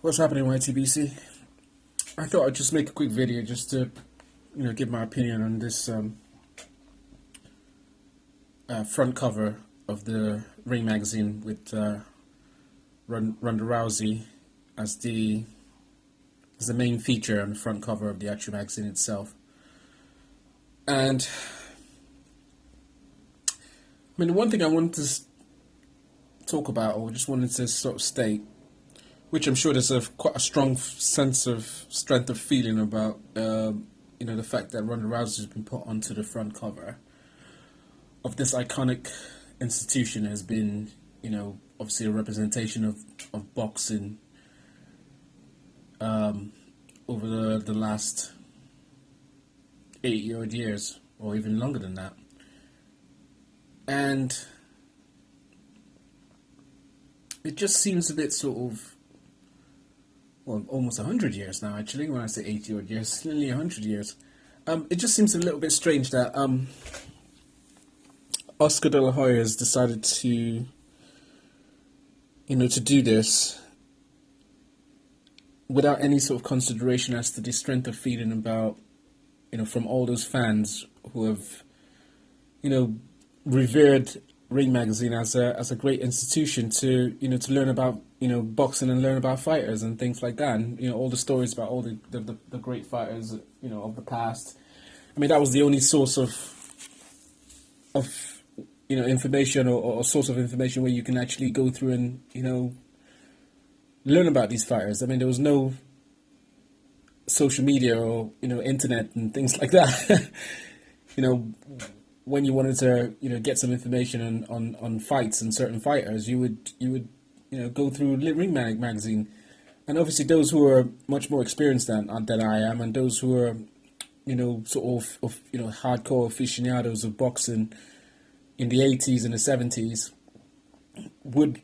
What's happening, YTBC? I thought I'd just make a quick video just to, give my opinion on this front cover of the Ring magazine with Ronda Rousey as the main feature on the front cover of the actual magazine itself. And the one thing I wanted to talk about, or just wanted to sort of state, which I'm sure there's quite a strong sense of strength of feeling about, the fact that Ronda Rousey has been put onto the front cover of this iconic institution has been, obviously a representation of boxing over the last 8 years, or even longer than that. And it just seems a bit sort of, well, almost 100 years now, actually. When I say 80 odd years, nearly 100 years. It just seems a little bit strange that Oscar De La Hoya has decided to, to do this without any sort of consideration as to the strength of feeling about, from all those fans who have, revered Ring magazine as a great institution to learn about boxing and learn about fighters and things like that, and all the stories about all the great fighters of the past. I mean, that was the only source of information or source of information where you can actually go through and learn about these fighters. I mean, there was no social media or internet and things like that. When you wanted to get some information on fights and certain fighters, you would go through Ring magazine, and obviously those who are much more experienced than I am, and those who are sort of hardcore aficionados of boxing in the 80s and the 70s would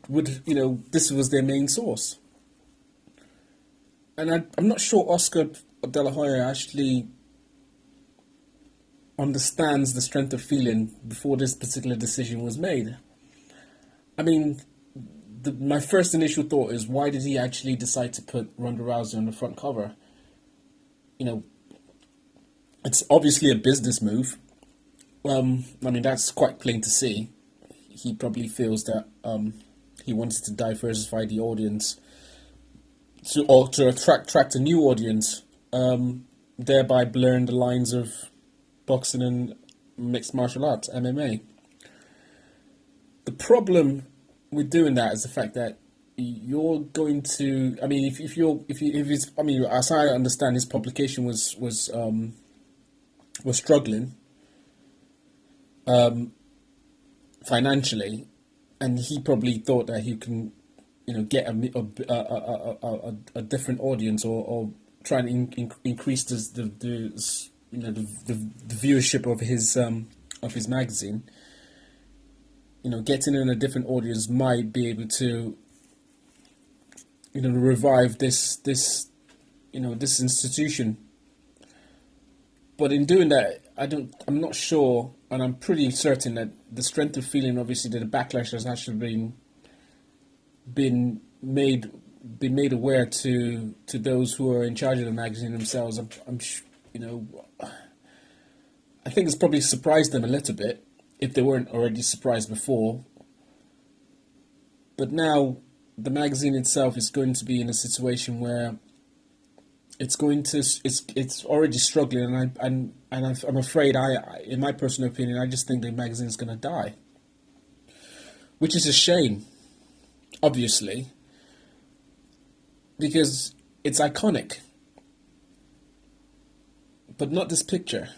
this was their main source. And I'm not sure Oscar De La Hoya actually understands the strength of feeling before this particular decision was made. I mean, my first initial thought is, why did he actually decide to put Ronda Rousey on the front cover? It's obviously a business move. That's quite plain to see. He probably feels that he wanted to diversify the audience to attract a new audience, thereby blurring the lines of boxing and mixed martial arts, MMA. The problem with doing that is the fact that you're going to. I mean, if it's. I mean, as I understand, his publication was struggling financially, and he probably thought that he can, get a different audience or try and increase the viewership of his magazine. Getting in a different audience might be able to revive this institution. But in doing that, I'm not sure, and I'm pretty certain that the strength of feeling, obviously, that the backlash has actually been made aware to those who are in charge of the magazine themselves. I think it's probably surprised them a little bit, if they weren't already surprised before. But now the magazine itself is going to be in a situation where it's already struggling, and I'm afraid, in my personal opinion, I just think the magazine is going to die, which is a shame, obviously, because it's iconic, but not this picture.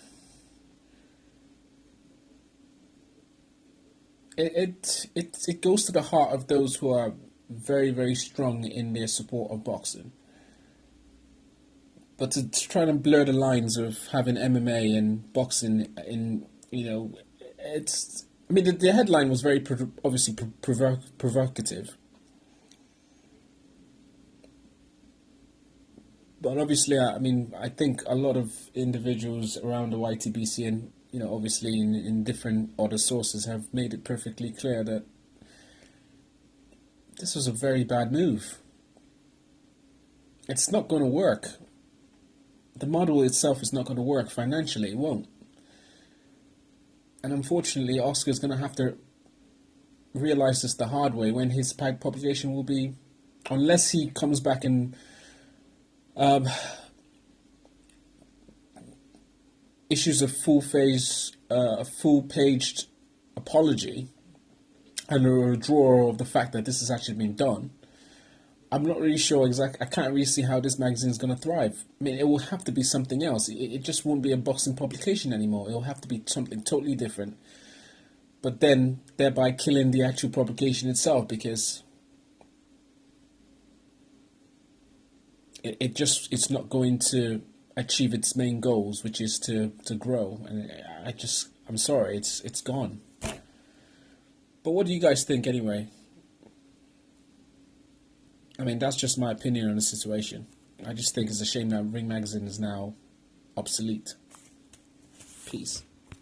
It goes to the heart of those who are very, very strong in their support of boxing. But to try and blur the lines of having MMA and boxing it's. I mean, the headline was very obviously provocative. But obviously, I think a lot of individuals around the YTBC and, obviously in different other sources have made it perfectly clear that this was a very bad move. it's not going to work. The model itself is not going to work financially. It won't. And unfortunately, Oscar's going to have to realize this the hard way when his publication will be, unless he comes back and um, issues a full-paged apology and a withdrawal of the fact that this has actually been done. I'm not really sure exactly. I can't really see how this magazine is going to thrive. I mean, it will have to be something else. It just won't be a boxing publication anymore. It will have to be something totally different. But then, thereby killing the actual publication itself, because it's not going to achieve its main goals, which is to grow. And I'm sorry, it's gone. But what do you guys think anyway? I mean, that's just my opinion on the situation. I just think it's a shame that Ring Magazine is now obsolete. Peace.